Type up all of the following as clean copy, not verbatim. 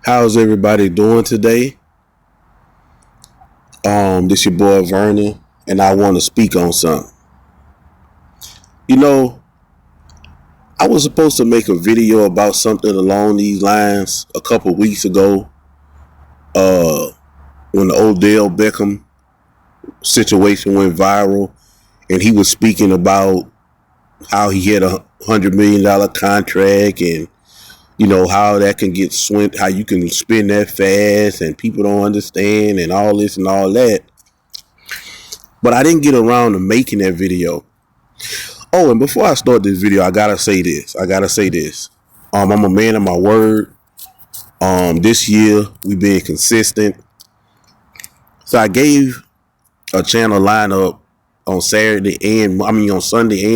How's everybody doing today? This your boy Vernon, and I want to speak on something. You know, I was supposed to make a video about something along these lines a couple weeks ago, uh, when the Odell Beckham situation went viral, and he was speaking about how he had $100 million contract, and how that can get swint, how you can spend that fast, and people don't understand, and all this and all that. But I didn't get around to making that video. Oh, and before I start this video, I gotta say this. I'm a man of my word. This year we been consistent. So I gave a channel lineup on on Sunday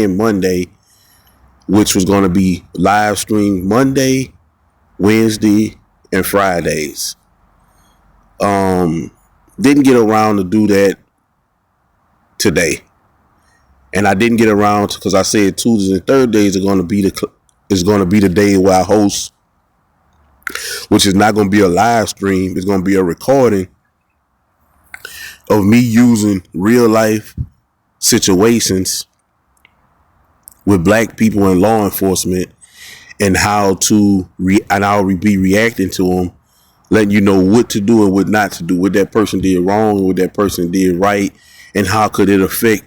and Monday, which was gonna be live stream Monday, Wednesday, and Fridays. Didn't get around to do that today, and I didn't get around because I said Tuesdays and Thursdays are gonna be the day where I host, which is not going to be a live stream. It's going to be a recording of me using real life situations with black people in law enforcement and how I'll be reacting to them, letting you know what to do and what not to do, what that person did wrong and what that person did right, and how could it affect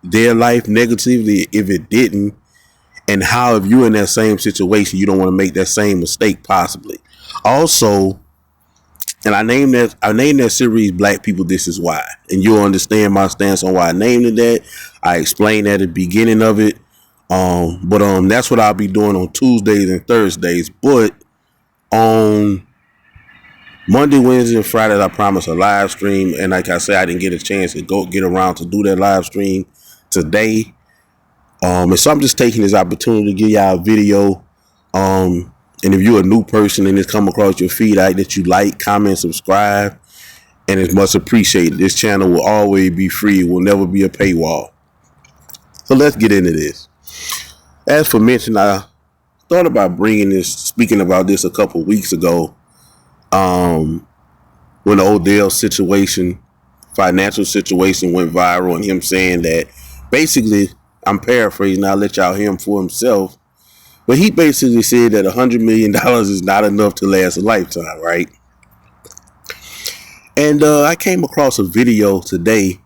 their life negatively if it didn't, and how if you're in that same situation, you don't want to make that same mistake possibly. Also, and I named that series Black People This Is Why. And you'll understand my stance on why I named it that. I explained that at the beginning of it. But that's what I'll be doing on Tuesdays and Thursdays. But on Monday, Wednesday, and Fridays, I promise a live stream. And like I said, I didn't get a chance to get around to do that live stream today. And so I'm just taking this opportunity to give y'all a video. And if you're a new person and it's come across your feed, that you like, comment, subscribe, and it's much appreciated. This channel will always be free. It will never be a paywall. So let's get into this. As for mention, I thought about speaking about this a couple weeks ago, when the Odell financial situation went viral, and him saying that basically, I'm paraphrasing, I'll let y'all hear him for himself. But he basically said that $100 million is not enough to last a lifetime, right? And I came across a video today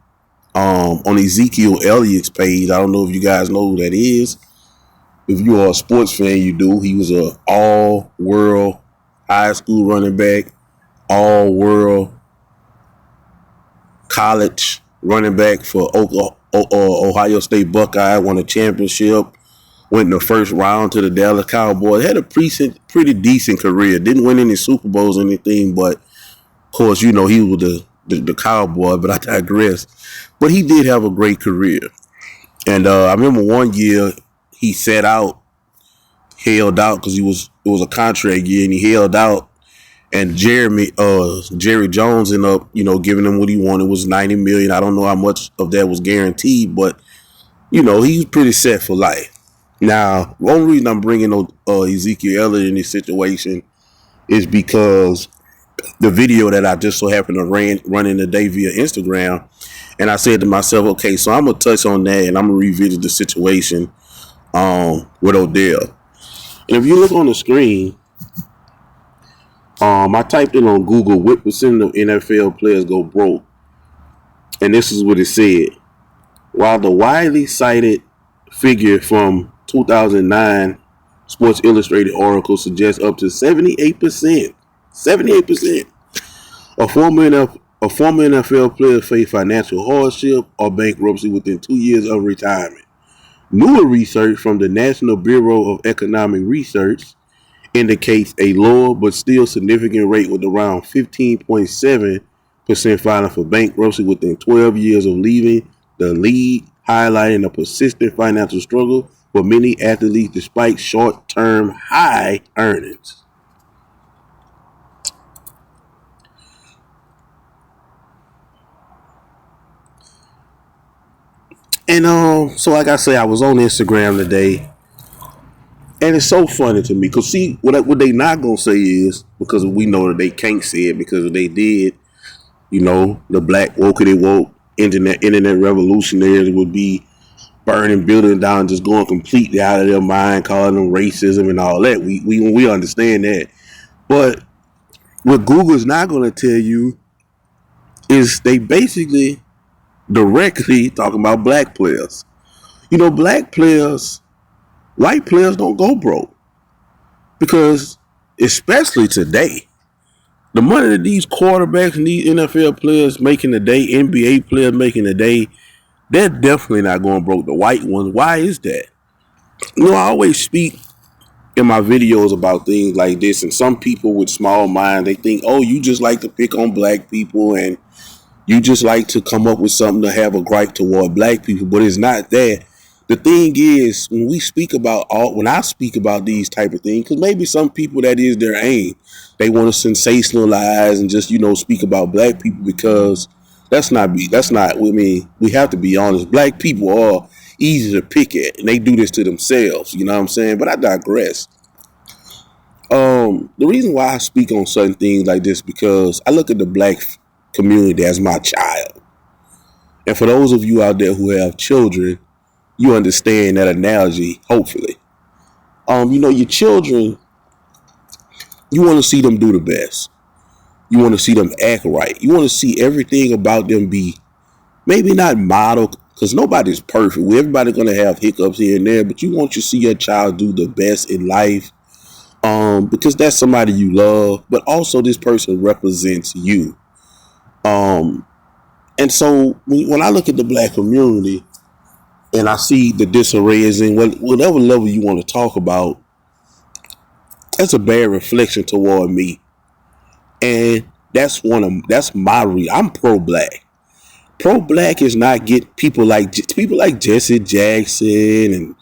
on Ezekiel Elliott's page. I don't know if you guys know who that is. If you are a sports fan, you do. He was an all-world high school running back, all-world college running back for Ohio State Buckeye, won a championship. Went in the first round to the Dallas Cowboys. Had a pretty decent career. Didn't win any Super Bowls or anything, but of course, he was the Cowboy, but I digress. But he did have a great career. And I remember one year he held out because it was a contract year, and he held out. And Jerry Jones ended up, giving him what he wanted. It was $90 million. I don't know how much of that was guaranteed, but he was pretty set for life. Now, the only reason I'm bringing Ezekiel Elliott in this situation is because the video that I just so happened to run today via Instagram, and I said to myself, okay, so I'm going to touch on that, and I'm going to revisit the situation with Odell. And if you look on the screen, I typed in on Google, what percent of NFL players go broke? And this is what it said. While the widely cited figure from 2009 Sports Illustrated article suggests up to 78%. 78%. A former NFL player face financial hardship or bankruptcy within 2 years of retirement. Newer research from the National Bureau of Economic Research indicates a lower but still significant rate, with around 15.7% filing for bankruptcy within 12 years of leaving the league, highlighting a persistent financial struggle for many athletes despite short-term high earnings. And so like I say, I was on Instagram today, And it's so funny to me because see what they not gonna say is because we know that they can't say it because if they did, the black woke internet revolutionaries would be burning buildings down, just going completely out of their mind, calling them racism and all that. We understand that, but what Google's not gonna tell you is they basically directly talking about black players. Black players, white players don't go broke because, especially today, the money that these quarterbacks and these NFL players making today, NBA players making today, they're definitely not going broke. The white ones. Why is that? I always speak in my videos about things like this, and some people with small minds, they think, oh, you just like to pick on black people and you just like to come up with something to have a gripe toward black people, but it's not that. The thing is, when I speak about these type of things, because maybe some people that is their aim, they want to sensationalize and just speak about black people because that's not. I mean, we have to be honest. Black people are easy to pick at, and they do this to themselves. You know what I'm saying? But I digress. The reason why I speak on certain things like this because I look at the black community as my child, and for those of you out there who have children, you understand that analogy, hopefully. Your children, you want to see them do the best. You want to see them act right. You want to see everything about them be maybe not model, because nobody's perfect. Everybody's going to have hiccups here and there, but you want to see your child do the best in life because that's somebody you love, but also this person represents you. And so when I look at the black community, and I see the disarray is in whatever level you want to talk about, that's a bad reflection toward me. And that's I'm pro-black. Pro-black is not get people like Jesse Jackson and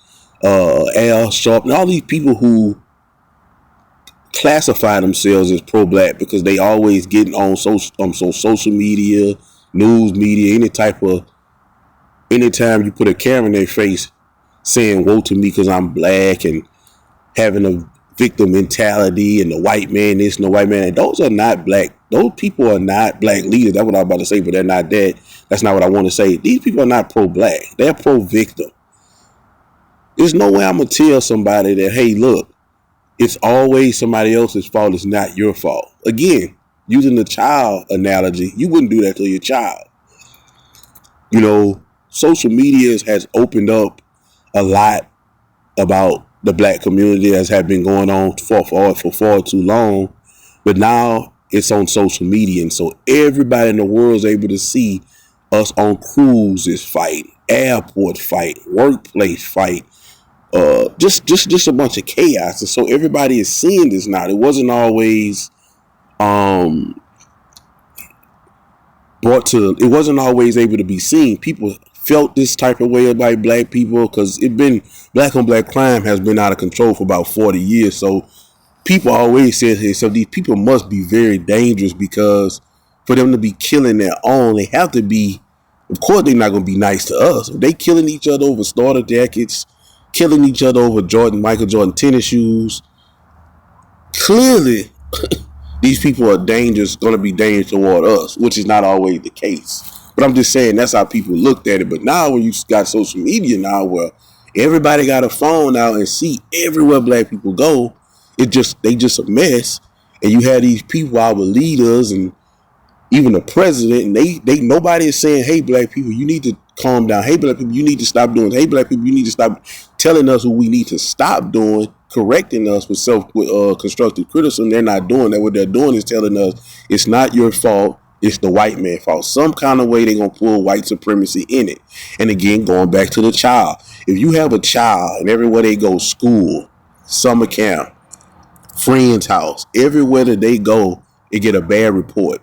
Al Sharpton, and all these people who classify themselves as pro-black because they always getting on social media, news media, anytime you put a camera in their face saying woe to me because I'm black and having a victim mentality and the white man this and the white man that. Those are not black. Those people are not black leaders. That's what I'm about to say, but they're not that. That's not what I want to say. These people are not pro-black. They're pro-victim. There's no way I'm going to tell somebody that, hey, look, it's always somebody else's fault. It's not your fault. Again, using the child analogy, you wouldn't do that to your child. Social media has opened up a lot about the black community as have been going on for far too long, but now it's on social media, and so everybody in the world is able to see us on cruises fight, airport fight, workplace fight, just a bunch of chaos, and so everybody is seeing this now. It wasn't always it wasn't always able to be seen. People felt this type of way about black people because black on black crime has been out of control for about 40 years. So people always said, hey, so these people must be very dangerous because for them to be killing their own, they have to be, of course they're not going to be nice to us. If they killing each other over starter jackets, killing each other over Michael Jordan tennis shoes, clearly these people are dangerous, going to be dangerous toward us, which is not always the case. But I'm just saying that's how people looked at it. But now when you got social media now where everybody got a phone now and see everywhere black people go, they just a mess. And you have these people, our leaders and even the president, and they nobody is saying, hey, black people, you need to calm down. Hey, black people, you need to stop doing. Hey, black people, you need to stop telling us what we need to stop doing, correcting us with constructive criticism. They're not doing that. What they're doing is telling us it's not your fault. It's the white man's fault. Some kind of way they're going to pull white supremacy in it. And again, going back to the child. If you have a child and everywhere they go, school, summer camp, friend's house, everywhere that they go, they get a bad report.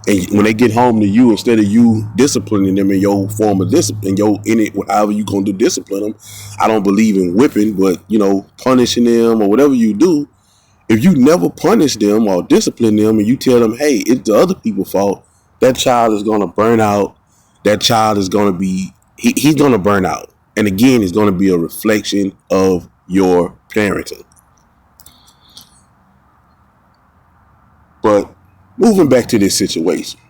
And when they get home to you, instead of you disciplining them in your form of discipline, however you gonna do discipline them, I don't believe in whipping, but punishing them or whatever you do. If you never punish them or discipline them, and you tell them, hey, it's the other people's fault, that child is gonna burn out. That child is gonna be he's gonna burn out. And again, it's gonna be a reflection of your parenting. But moving back to this situation.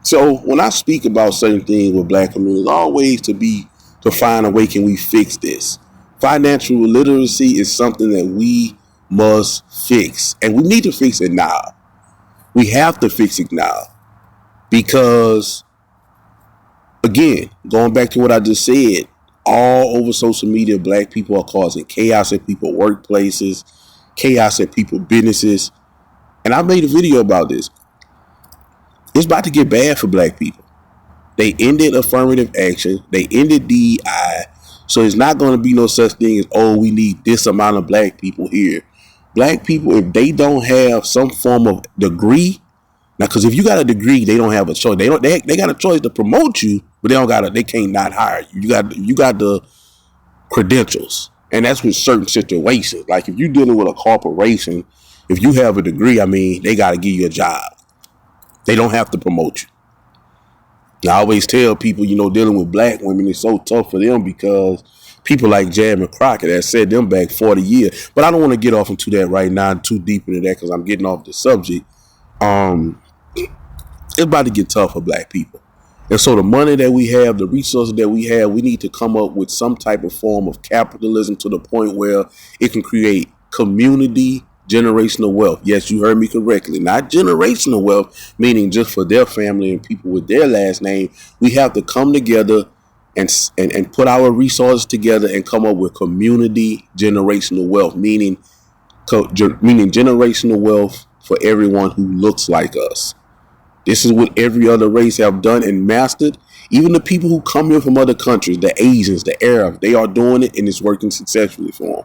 So when I speak about certain things with black communities, always to find a way can we fix this. Financial literacy is something that we must fix. And we need to fix it now. We have to fix it now. Because again, going back to what I just said, all over social media, black people are causing chaos at people's workplaces, chaos at people's businesses. And I made a video about this. It's about to get bad for black people. They ended affirmative action. They ended DEI. So it's not going to be no such thing as, oh, we need this amount of black people here. Black people, if they don't have some form of degree, now, because if you got a degree, they don't have a choice. They got a choice to promote you, but they can't not hire you. You got the credentials. And that's with certain situations. Like if you're dealing with a corporation, if you have a degree, I mean, they got to give you a job. They don't have to promote you. I always tell people, dealing with black women is so tough for them because people like Jasmine Crockett that set them back 40 years. But I don't want to get off into that right now, too deep into that because I'm getting off the subject. It's about to get tough for black people. And so the money that we have, the resources that we have, we need to come up with some type of form of capitalism to the point where it can create community generational wealth. Yes, you heard me correctly. Not generational wealth, meaning just for their family and people with their last name. We have to come together and put our resources together and come up with community generational wealth, meaning generational wealth for everyone who looks like us. This is what every other race have done and mastered. Even the people who come here from other countries, the Asians, the Arabs, they are doing it and it's working successfully for them.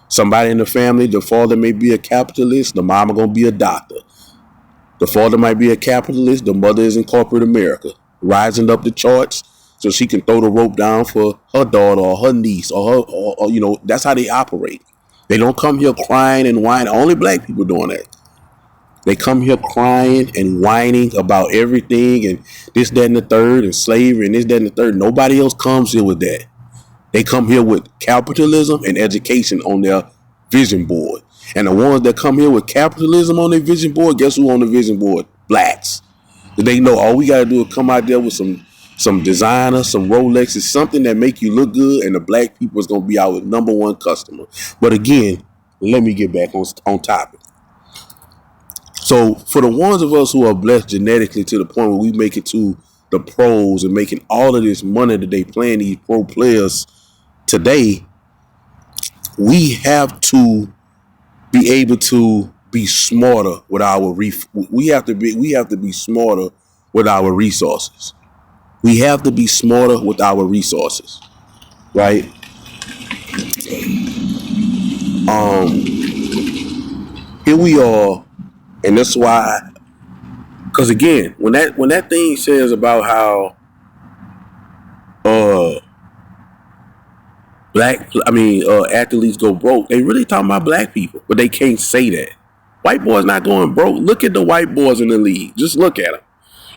Somebody in the family, the father may be a capitalist, the mama gonna be a doctor. The father might be a capitalist, the mother is in corporate America, rising up the charts so she can throw the rope down for her daughter or her niece or that's how they operate. They don't come here crying and whining. Only black people doing that. They come here crying and whining about everything and this, that, and the third, and slavery and this, that, and the third. Nobody else comes here with that. They come here with capitalism and education on their vision board. And the ones that come here with capitalism on their vision board, guess who on the vision board? Blacks. They know all we got to do is come out there with some designer, some Rolexes, something that make you look good, and the black people is going to be our number one customer. But again, let me get back on topic. So for the ones of us who are blessed genetically to the point where we make it to the pros and making all of this money that they playing these pro players today, we have to be able to be smarter with our we have to be smarter with our resources. We have to be smarter with our resources, right? Here we are, and that's why. Because again, when that thing says about how athletes go broke, they really talking about black people, but they can't say that. White boys not going broke. Look at the white boys in the league. Just look at them.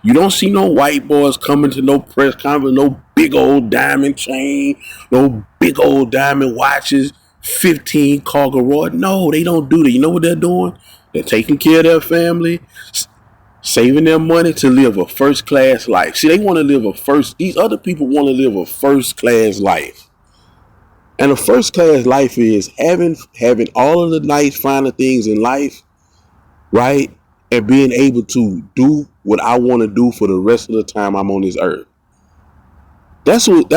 You don't see no white boys coming to no press conference, no big old diamond chain, no big old diamond watches, 15 car garage. No, they don't do that. You know what they're doing? They're taking care of their family, saving their money to live a first class life. See, they want to live these other people want to live a first class life. And a first class life is having all of the nice, finer things in life, right? And being able to do what I want to do for the rest of the time I'm on this earth. That's what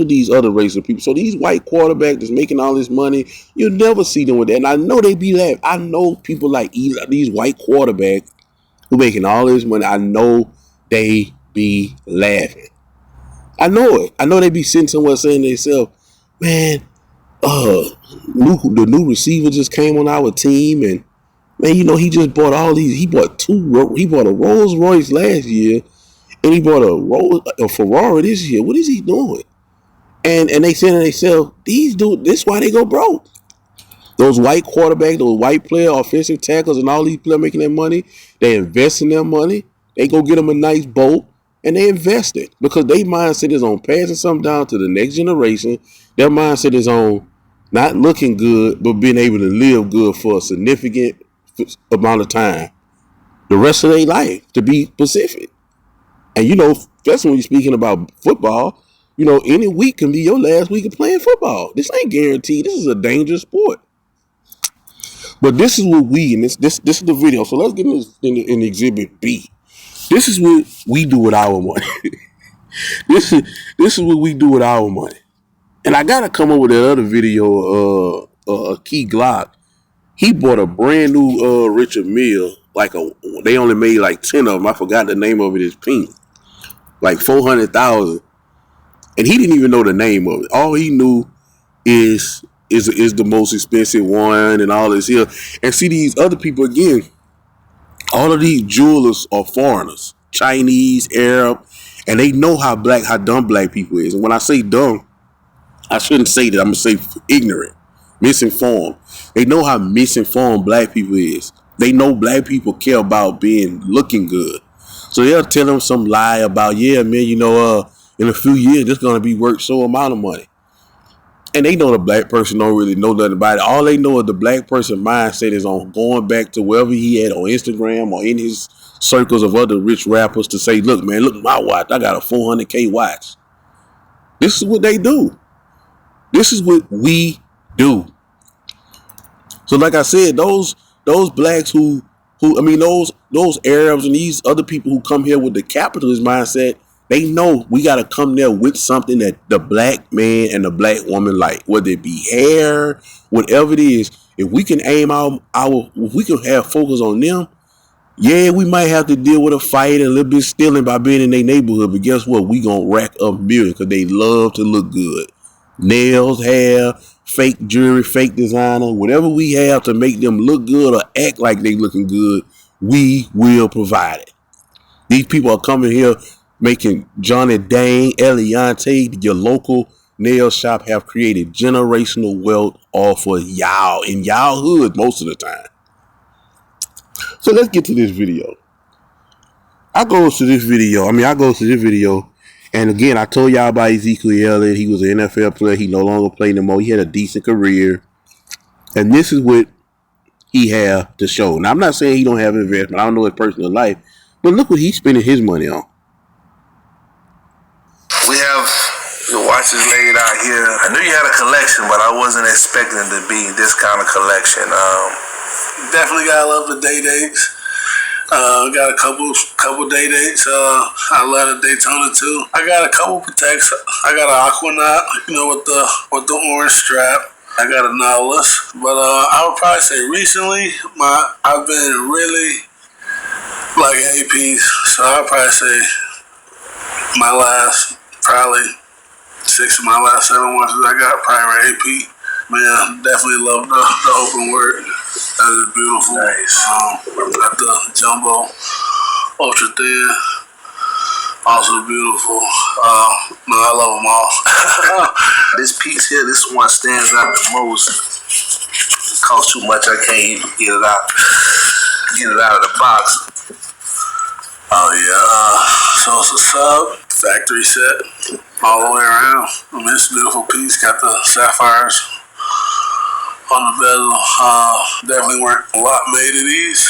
these other races of people. So these white quarterbacks that's making all this money, you'll never see them with that. And I know they be laughing. I know people like these white quarterbacks who making all this money. I know they be laughing. I know it. I know they be sitting somewhere saying to themselves, man, the new receiver just came on our team, and man, he just bought all these. He bought a Rolls Royce last year, and he bought a Ferrari this year. What is he doing? And they saying to themselves, these dudes, this is why they go broke. Those white quarterbacks, those white player, offensive tackles, and all these players making their money, they invest in their money. They go get them a nice boat, and they invest it because their mindset is on passing something down to the next generation. Their mindset is on not looking good, but being able to live good for a significant amount of time, the rest of their life, to be specific. And especially when you're speaking about football, any week can be your last week of playing football. This ain't guaranteed. This is a dangerous sport. But this is what and this is the video. So let's get in Exhibit B. This is what we do with our money. this is what we do with our money. And I gotta come up with that other video. Key Glock, he bought a brand new Richard Mille. They only made like 10 of them. I forgot the name of it. Is pink, like 400,000, and he didn't even know the name of it. All he knew is the most expensive one and all this here. And see, these other people again, all of these jewelers are foreigners, Chinese, Arab, and they know how dumb black people is. And when I say dumb, I shouldn't say that. I'm gonna say ignorant, misinformed. They know how misinformed black people is. They know black people care about looking good. So they'll tell them some lie about, yeah, man, in a few years, this going to be worth so amount of money. And they know the black person don't really know nothing about it. All they know is the black person mindset is on going back to wherever he had on Instagram or in his circles of other rich rappers to say, look, man, look at my watch. I got a 400K watch. This is what they do. This is what we do. So like I said, those blacks those Arabs and these other people who come here with the capitalist mindset, they know we got to come there with something that the black man and the black woman like, whether it be hair, whatever it is. If we can if we can have focus on them, yeah, we might have to deal with a fight and a little bit stealing by being in their neighborhood. But guess what? We gonna rack up millions because they love to look good. Nails, hair, fake jewelry, fake designer, whatever we have to make them look good or act like they looking good, we will provide it. These people are coming here making Johnny Dang, Eliante, your local nail shop have created generational wealth off of y'all in y'all hood most of the time. So let's get to this video. I go to this video, and again, I told y'all about Ezekiel Elliott. He was an NFL player. He no longer played no more. He had a decent career. And this is what he had to show. Now, I'm not saying he don't have investment. I don't know his personal life. But look what he's spending his money on. We have the watches laid out here. I knew you had a collection, but I wasn't expecting it to be this kind of collection. Definitely gotta love the Day-Dates. Got a couple Day-Dates. I love the Daytona too. I got a couple Pateks. I got an Aquanaut, with the orange strap. I got a Nautilus. But I would probably say recently I've been really like APs. So I'd probably say my last probably 6 of my last 7 watches I got probably were AP. Man, definitely love the open work. That is beautiful. Nice. Got the jumbo, ultra thin, also beautiful. No, I love them all. This piece here, this one stands out the most. It costs too much. I can't even get it out of the box. Oh yeah. So it's a sub factory set all the way around. I mean, it's a beautiful piece. Got the sapphires on the bezel. Definitely weren't a lot made of these,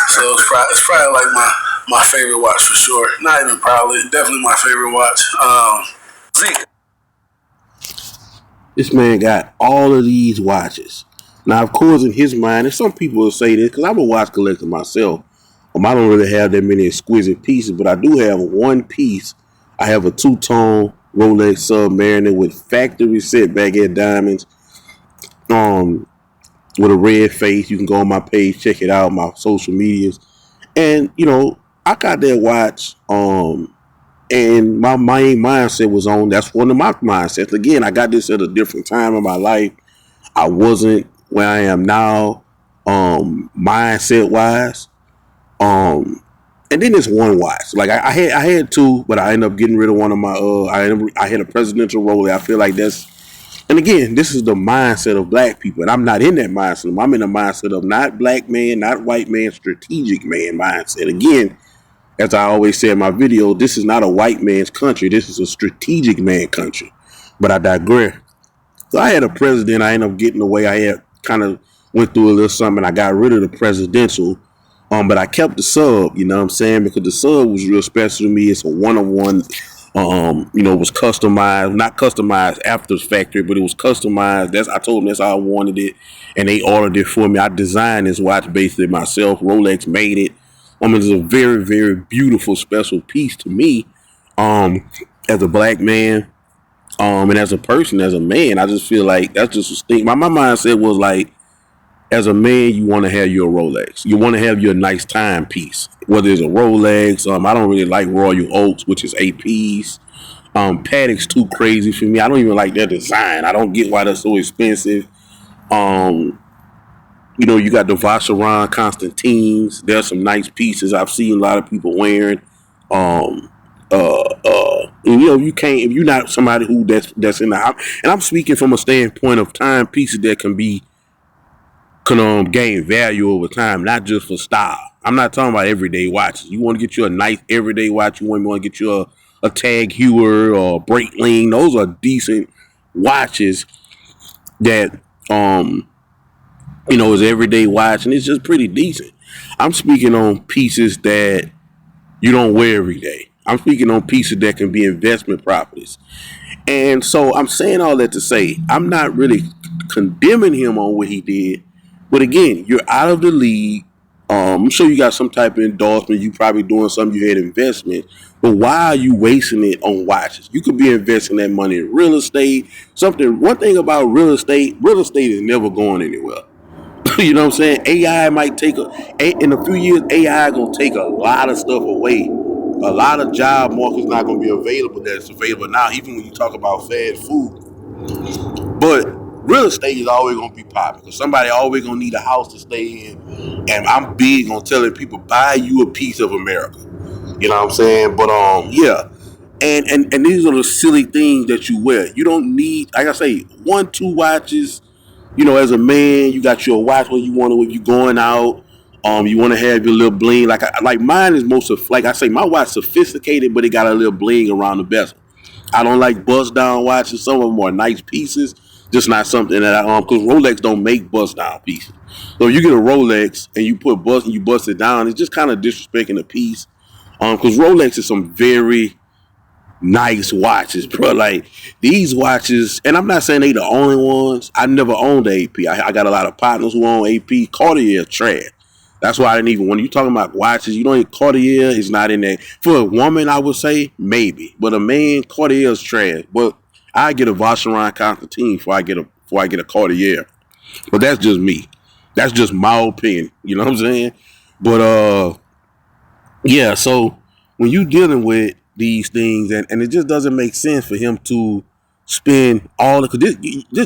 so it's probably like my favorite watch for sure. Not even probably, definitely my favorite watch. Zeke. This man got all of these watches. Now, of course, in his mind, and some people will say this because I'm a watch collector myself. I don't really have that many exquisite pieces, but I do have one piece. I have a 2-tone Rolex Submariner with factory set baguette diamonds. With a red face. You can go on my page, check it out, my social medias. And, I got that watch, and my main mindset was on, that's one of my mindsets. Again, I got this at a different time in my life. I wasn't where I am now, mindset wise. And then there's one watch. Like I had 2, but I ended up getting rid of one of my, I had a presidential Rolex. I feel like and again, this is the mindset of black people. And I'm not in that mindset. I'm in the mindset of not black man, not white man, strategic man mindset. Again, as I always say in my video, this is not a white man's country. This is a strategic man country. But I digress. So I had a president. I ended up getting away. I had kind of went through a little something. I got rid of the presidential, but I kept the sub. You know what I'm saying? Because the sub was real special to me. It's a one-on-one. It was customized, not customized after the factory, but it was customized. I told them that's how I wanted it, and they ordered it for me. I designed this watch basically myself. Rolex made it. It's a very, very beautiful, special piece to me. As a black man, and as a person, as a man, I just feel like that's just a thing. My mindset was like, as a man, you want to have your Rolex. You want to have your nice timepiece, whether it's a Rolex. I don't really like Royal Oaks, which is APs. Patek's too crazy for me. I don't even like their design. I don't get why they're so expensive. You got the Vacheron Constantines. There's some nice pieces I've seen a lot of people wearing. You can't, if you're not somebody who that's in the house, and I'm speaking from a standpoint of timepieces that can gain value over time, not just for style. I'm not talking about everyday watches. You want to get you a nice everyday watch. You want to get you a Tag Heuer or a Breitling. Those are decent watches that is everyday watch, and it's just pretty decent. I'm speaking on pieces that you don't wear every day. I'm speaking on pieces that can be investment properties. And so I'm saying all that to say, I'm not really condemning him on what he did. But again, you're out of the league. I'm sure you got some type of endorsement. You probably doing something, you had investment. But why are you wasting it on watches? You could be investing that money in real estate. One thing about real estate is never going anywhere. You know what I'm saying? AI might in a few years, AI going to take a lot of stuff away. A lot of job markets not going to be available that's available now, even when you talk about fast food. But real estate is always going to be popular because somebody always going to need a house to stay in. And I'm big on telling people, buy you a piece of America. You know what I'm saying? But yeah. And these are the silly things that you wear. You don't need, like I say, 1-2 watches. As a man, you got your watch when you want to, when you're going out. You want to have your little bling. Like mine is most of, like I say, my watch sophisticated, but it got a little bling around the bezel. I don't like bust down watches. Some of them are nice pieces, just not something that because Rolex don't make bust down pieces. So if you get a Rolex and you put bust and you bust it down, it's just kind of disrespecting the piece. Because Rolex is some very nice watches, bro. Like these watches, and I'm not saying they the only ones. I never owned AP. I got a lot of partners who own AP. Cartier trash. That's why I didn't even, when you talking about watches, you don't, Cartier is not in there. For a woman, I would say maybe, but a man, Cartier is trash. But I get a Vacheron Constantine before I get a Cartier. But that's just me. That's just my opinion. You know what I'm saying? But yeah. So when you dealing with these things, and it just doesn't make sense for him to spend all the, cause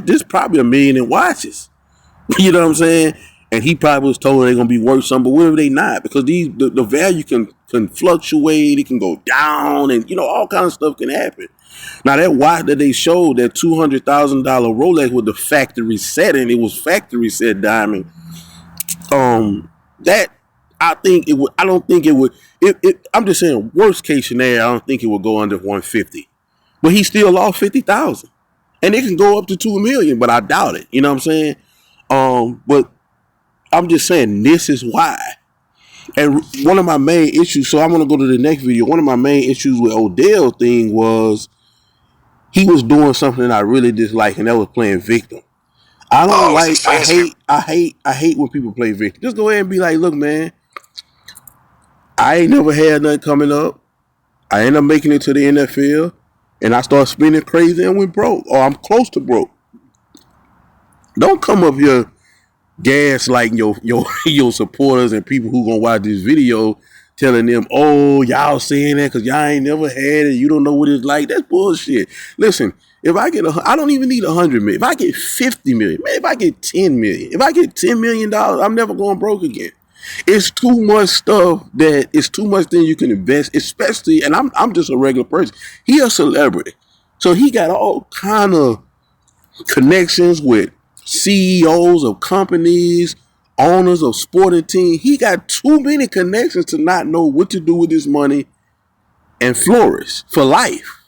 this probably $1 million in watches. You know what I'm saying? And he probably was told they're gonna be worth something, but what if they not? Because the value can fluctuate, it can go down, and all kinds of stuff can happen. Now that watch that they showed, that $200,000 Rolex with the factory setting, it was factory set diamond. That I think it would. I don't think it would. I'm just saying, worst case scenario, I don't think it would go under 150. But he still lost 50,000, and it can go up to 2 million, but I doubt it. You know what I'm saying? But I'm just saying this is why. And one of my main issues, so I'm going to go to the next video. One of my main issues with Odell thing was he was doing something that I really dislike, and that was playing victim. I don't I hate when people play victim. Just go ahead and be like, look, man, I ain't never had nothing coming up. I ended up making it to the NFL, and I started spending crazy and went broke, or I'm close to broke. Don't come up here gaslighting your supporters and people who gonna watch this video, telling them, oh, y'all saying that because y'all ain't never had it, you don't know what it's like. That's bullshit. Listen, if I get I don't even need 100 million. If I get 50 million, man, if I get 10 million, if I get $10 million, I'm never going broke again. It's too much stuff it's too much thing you can invest, especially, and I'm just a regular person. He a celebrity, so he got all kind of connections with CEOs of companies, owners of sporting teams. He got too many connections to not know what to do with his money and flourish for life.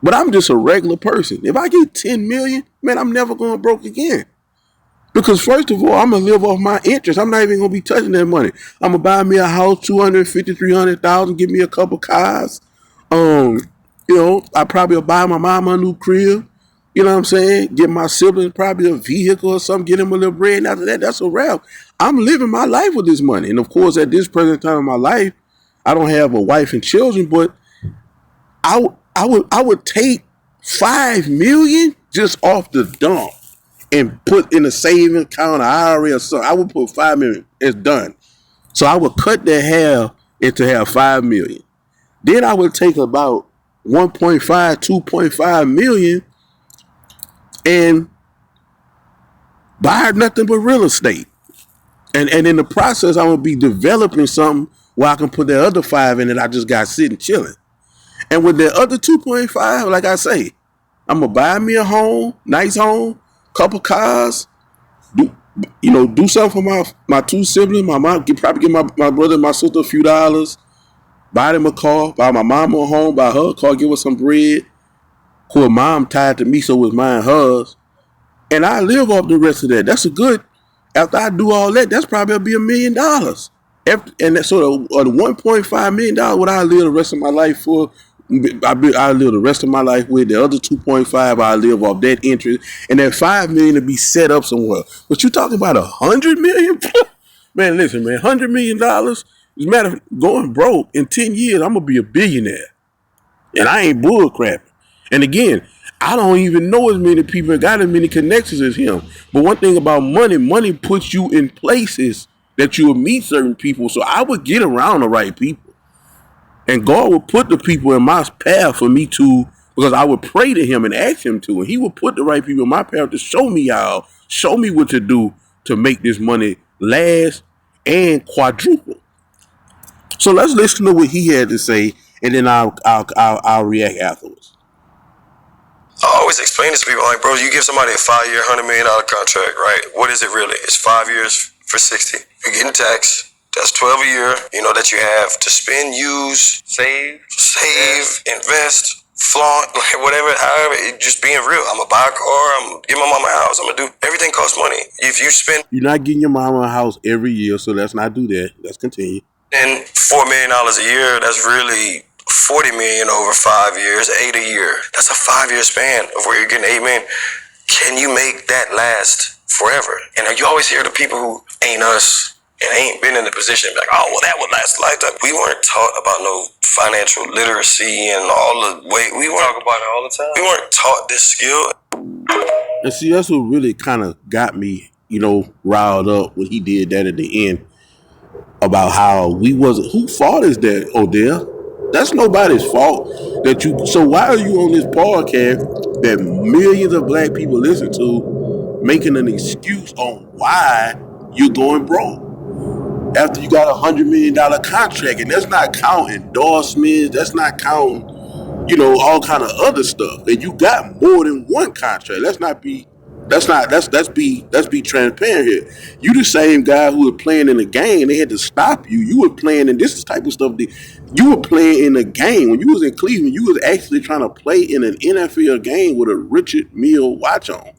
But I'm just a regular person. If I get 10 million, man, I'm never going broke again. Because first of all, I'm gonna live off my interest. I'm not even gonna be touching that money. I'm gonna buy me a house, 250, 300,000, give me a couple cars. Um, I probably will buy my mom a new crib. You know what I'm saying? Get my siblings probably a vehicle or something, get them a little bread. And after that, that's a wrap. I'm living my life with this money. And of course, at this present time in my life, I don't have a wife and children, but I would take 5 million just off the dump and put in a saving account, an IRA or something. I would put 5 million. It's done. So I would cut that half into have 5 million. Then I would take about 1.5, 2.5 million and buy nothing but real estate. And in the process, I would be developing something where I can put that other 5 in that I just got sitting chilling. And with the other 2.5, like I say, I'm gonna buy me a home, nice home, couple cars, do something for my two siblings. My mom probably give my brother and my sister a few dollars, buy them a car, buy my mom a home, buy her a car, give her some bread. Her mom tied to me, so was mine hers. And I live off the rest of that. That's a good, after I do all that, that's probably be $1 million. And that's sort of $1.5 million what I live the rest of my life for. I live the rest of my life with. The other 2.5 I live off that interest, and that 5 million to be set up somewhere. But you talking about 100 million? Man, listen, man, $100 million. As a matter of going broke in 10 years, I'm gonna be a billionaire, and I ain't bull crapping. And again, I don't even know as many people that got as many connections as him. But one thing about money puts you in places that you will meet certain people. So I would get around the right people. And God would put the people in my path for me to, because I would pray to him and ask him to. And he would put the right people in my path to show me what to do to make this money last and quadruple. So let's listen to what he had to say, and then I'll react afterwards. I always explain this to people, like, bro, you give somebody a 5-year, $100 million contract, right? What is it really? It's 5 years for 60. You're getting taxed. That's 12 a year, that you have to spend, use, save, invest, flaunt, like whatever, however, just being real. I'm going to buy a car, I'm going to give my mama a house, I'm going to do, everything costs money. If you spend... You're not getting your mama a house every year, so let's not do that. Let's continue. And $4 million a year, that's really $40 million over 5 years, 8 a year. That's a 5-year span of where you're getting $8 million. Can you make that last forever? And you always hear the people who ain't us, and ain't been in the position like, oh, well, that would last a lifetime. We weren't taught about no financial literacy and all the way. We weren't talk about it all the time. We weren't taught this skill. And see, that's what really kind of got me, riled up when he did that at the end about how we wasn't. Whose fault is that, Odell? That's nobody's fault. So why are you on this podcast that millions of black people listen to, making an excuse on why you're going broke? After you got $100 million contract, and that's not counting endorsements, that's not counting, all kind of other stuff. And you got more than one contract. Let's be transparent here. You the same guy who was playing in the game. They had to stop you. You were playing in this type of stuff. You were playing in a game when you was in Cleveland. You was actually trying to play in an NFL game with a Richard Mille watch on.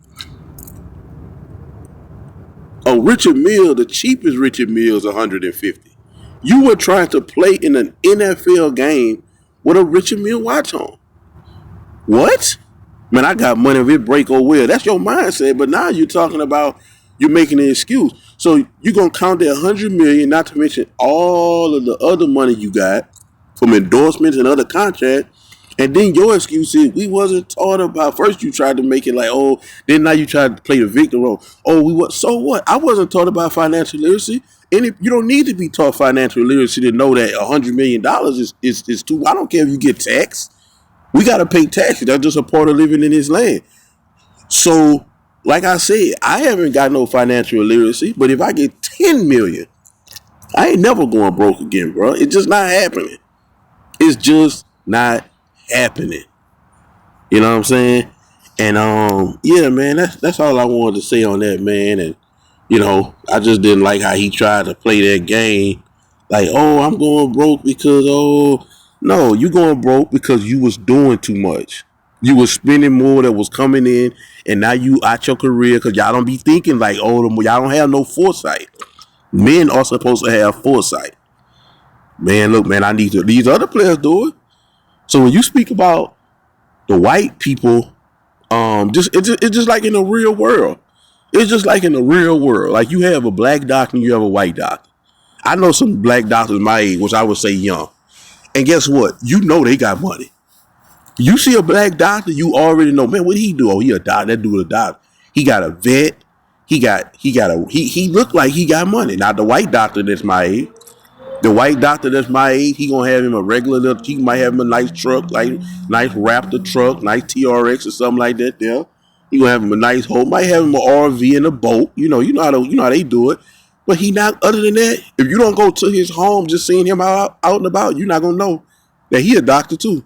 A Richard Mille, the cheapest Richard Mille is $150. You were trying to play in an NFL game with a Richard Mille watch on. What? Man, I got money if it break or well. That's your mindset. But now you're talking about you're making an excuse. So you're going to count that $100 million, not to mention all of the other money you got from endorsements and other contracts. And then your excuse is we wasn't taught about. First you tried to make it like, oh, then now you tried to play the victim role. Oh, so what? I wasn't taught about financial literacy. You don't need to be taught financial literacy to know that $100 million is too. I don't care if you get taxed. We got to pay taxes. That's just a part of living in this land. So, like I said, I haven't got no financial literacy, but if I get 10 million, I ain't never going broke again, bro. It's just not happening. It's just not happening. You know what I'm saying? And yeah, man, that's all I wanted to say on that, man. And I just didn't like how he tried to play that game. Like, oh, I'm going broke because no, you going broke because you was doing too much. You was spending more that was coming in, and now you out your career because y'all don't be thinking like, oh, y'all don't have no foresight. Men are supposed to have foresight. Man, look, man, I need to. These other players do it. So when you speak about the white people, it's just like in the real world. It's just like in the real world. Like you have a black doctor and you have a white doctor. I know some black doctors my age, which I would say young. And guess what? You know they got money. You see a black doctor, you already know, man, what he do? Oh, he a doctor. That dude a doctor. He got a vet. He looked like he got money. Now the white doctor that's my age, he gonna have him a regular little, he might have him a nice truck, like nice Raptor truck, nice TRX or something like that there. He gonna have him a nice home, might have him an RV and a boat. You know how they do it. But he not, other than that, if you don't go to his home, just seeing him out and about, you're not gonna know that he a doctor too.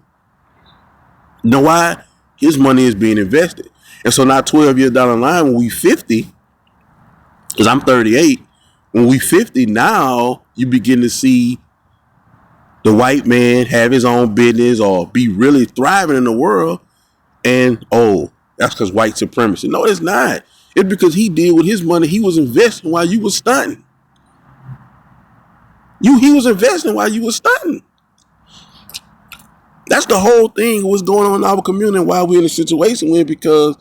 You know why? His money is being invested. And so now 12 years down the line, when we 50, because I'm 38, when we 50, now you begin to see the white man have his own business or be really thriving in the world. And, oh, that's because white supremacy. No, it's not. It's because he did with his money. He was investing while you was stunting. He was investing while you was stunting. That's the whole thing what's going on in our community and why we're in a situation we're in, because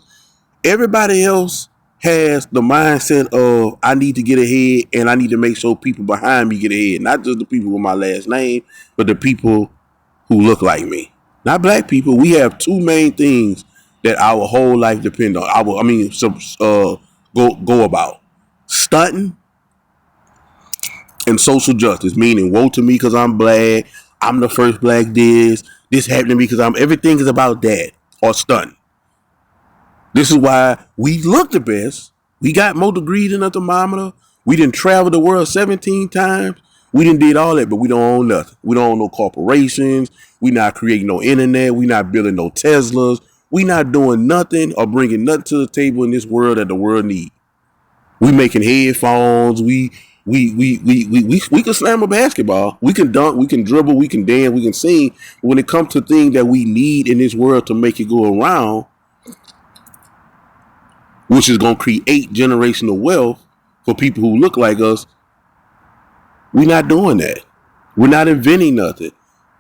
everybody else has the mindset of I need to get ahead and I need to make sure people behind me get ahead. Not just the people with my last name, but the people who look like me. Not black people. We have two main things that our whole life depend on. Go about. Stunting and social justice, meaning woe to me because I'm black. I'm the first black this happened to me because everything is about that or stunting. This is why we look the best. We got more degrees than a thermometer. We didn't travel the world 17 times. We didn't did all that, but we don't own nothing. We don't own no corporations. We not creating no internet. We not building no Teslas. We not doing nothing or bringing nothing to the table in this world that the world need. We making headphones. We can slam a basketball. We can dunk. We can dribble. We can dance. We can sing. But when it comes to things that we need in this world to make it go around, which is going to create generational wealth for people who look like us, we're not doing that. We're not inventing nothing.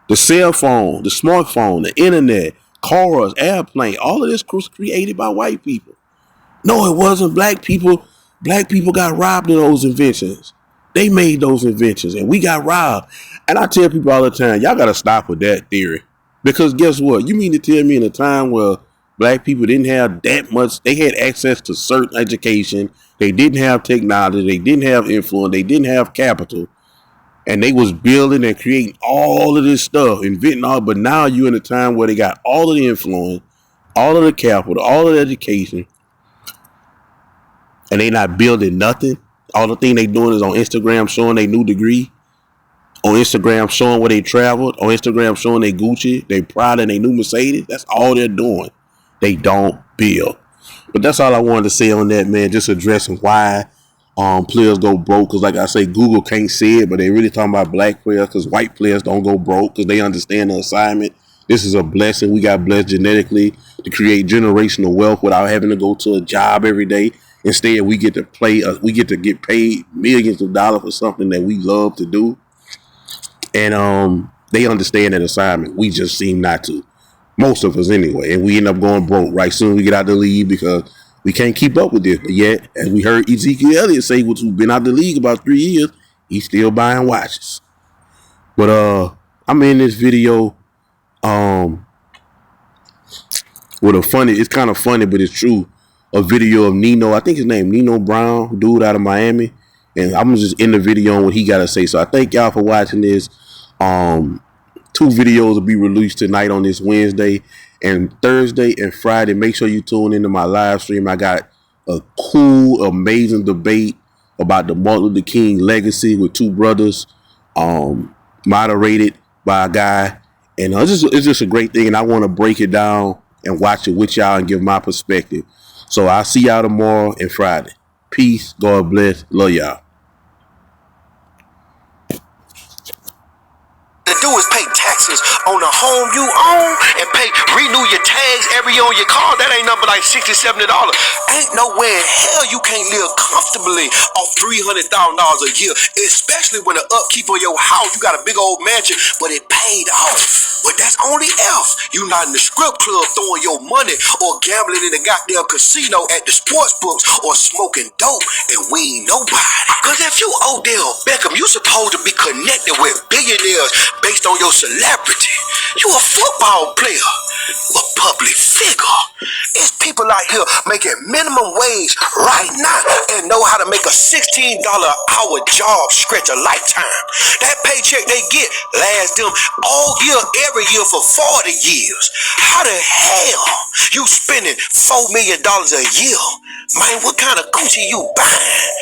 The cell phone, the smartphone, the internet, cars, airplane, all of this was created by white people. No, it wasn't. Black people got robbed of those inventions. They made those inventions and we got robbed. And I tell people all the time, y'all got to stop with that theory. Because guess what? You mean to tell me in a time where black people didn't have that much, they had access to certain education, they didn't have technology, they didn't have influence, they didn't have capital, and they was building and creating all of this stuff, inventing all, but now you're in a time where they got all of the influence, all of the capital, all of the education, and they not building nothing. All the thing they doing is on Instagram showing their new degree, on Instagram showing where they traveled, on Instagram showing they Gucci, they Prada, and they new Mercedes. That's all they're doing. They don't build. But that's all I wanted to say on that, man. Just addressing why players go broke. Because like I say, Google can't say it, but they really talking about black players because white players don't go broke because they understand the assignment. This is a blessing. We got blessed genetically to create generational wealth without having to go to a job every day. Instead, we get to we get to get paid millions of dollars for something that we love to do. And they understand that assignment. We just seem not to. Most of us anyway. And we end up going broke right soon we get out the league because we can't keep up with this. But yet, as we heard Ezekiel Elliott say, who's been out the league about 3 years, he's still buying watches. But I'm in this video with a funny, it's kind of funny, but it's true. A video of Nino, I think his name Nino Brown, dude out of Miami. And I'm just in the video on what he got to say. So I thank y'all for watching this. 2 videos will be released tonight on this Wednesday, and Thursday and Friday. Make sure you tune into my live stream. I got a cool, amazing debate about the Martin Luther King legacy with 2 brothers, moderated by a guy. And it's just a great thing. And I want to break it down and watch it with y'all and give my perspective. So I'll see y'all tomorrow and Friday. Peace. God bless. Love y'all. To do is pay taxes on the home you own and renew your tags every year on your car. That ain't nothing but like $60, $70. Ain't nowhere in hell you can't live comfortably off $300,000 a year, especially when the upkeep of your house, you got a big old mansion, but it paid off. But that's only if you not in the strip club throwing your money or gambling in the goddamn casino at the sports books or smoking dope and we ain't nobody. Cause if you Odell Beckham, you supposed to be connected with billionaires based on your celebrity. You a football player, a public figure. It's people out here making minimum wage right now and know how to make a $16 an hour job stretch a lifetime. That paycheck they get lasts them all year, every year for 40 years. How the hell you spending $4 million a year? Man, what kind of Gucci you buying?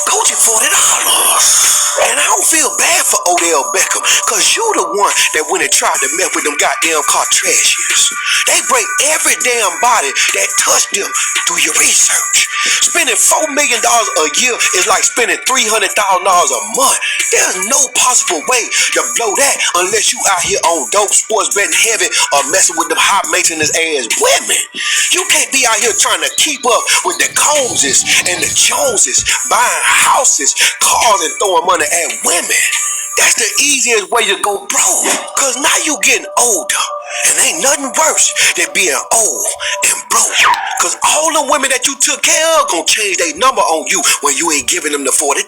Gucci $40. And I don't feel bad for Odell Beckham, cause you the one that went and tried to mess with them goddamn Kardashians. They break every damn body that touched them. Do your research. Spending $4 million a year is like spending $300,000 a month. There's no possible way to blow that unless you out here on dope, sports betting heavy, or messing with them high maintenance ass women. You can't be out here trying to keep up with the Combses and the Joneses, buying houses, cars, and throwing money at women. That's the easiest way to go broke. Cause now you getting older. And ain't nothing worse than being old and broke. Cause all the women that you took care of gonna change their number on you when you ain't giving them the $40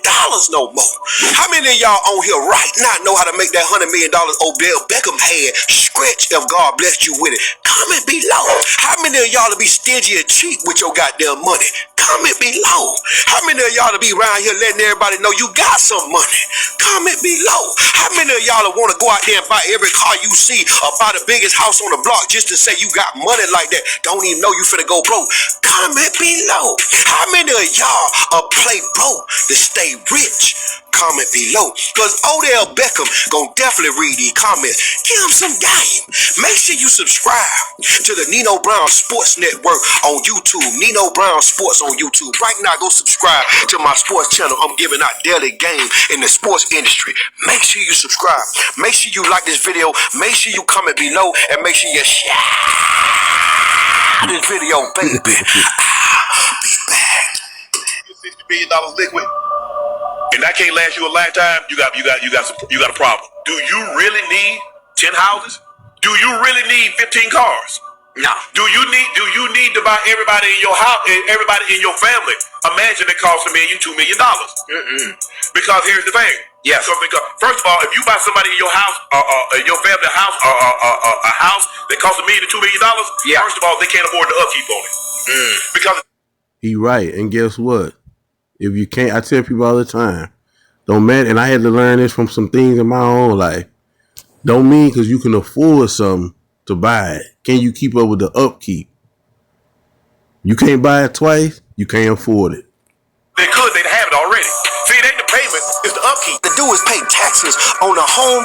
no more. How many of y'all on here right now know how to make that $100 million Odell Beckham had stretch if God blessed you with it? Comment below. How many of y'all to be stingy and cheap with your goddamn money? Comment below. How many of y'all to be around here letting everybody know you got some money? Comment below. How many of y'all to want to go out there and buy every car you see or buy the biggest house on the block just to say you got money like that? Don't even know you finna go broke. Comment below. How many of y'all play broke to stay rich? Comment below. Cause Odell Beckham gon' definitely read these comments. Give him some game. Make sure you subscribe to the Nino Brown Sports Network on YouTube. Nino Brown Sports on YouTube. Right now, go subscribe to my sports channel. I'm giving out daily game in the sports industry. Make sure you subscribe. Make sure you like this video. Make sure you comment below. And make sure you share this video, baby. I'll be back. $60 billion liquid, and that can't last you a lifetime. You got a problem. Do you really need 10 houses? Do you really need 15 cars? No. Do you need to buy everybody in your house, everybody in your family? Imagine it costs $1 million, $2 million. Because here's the thing. Yes. First of all, if you buy somebody in your house, your family house, a house that costs $1 million to $2 million, yeah. First of all, they can't afford the upkeep on it. Because He right. And guess what? If you can't, I tell people all the time, don't matter. And I had to learn this from some things in my own life. Don't mean because you can afford something to buy it. Can you keep up with the upkeep? You can't buy it twice. You can't afford it. they could, they'd have it already. See, it ain't the payment, it's the upkeep. To do is pay taxes on the home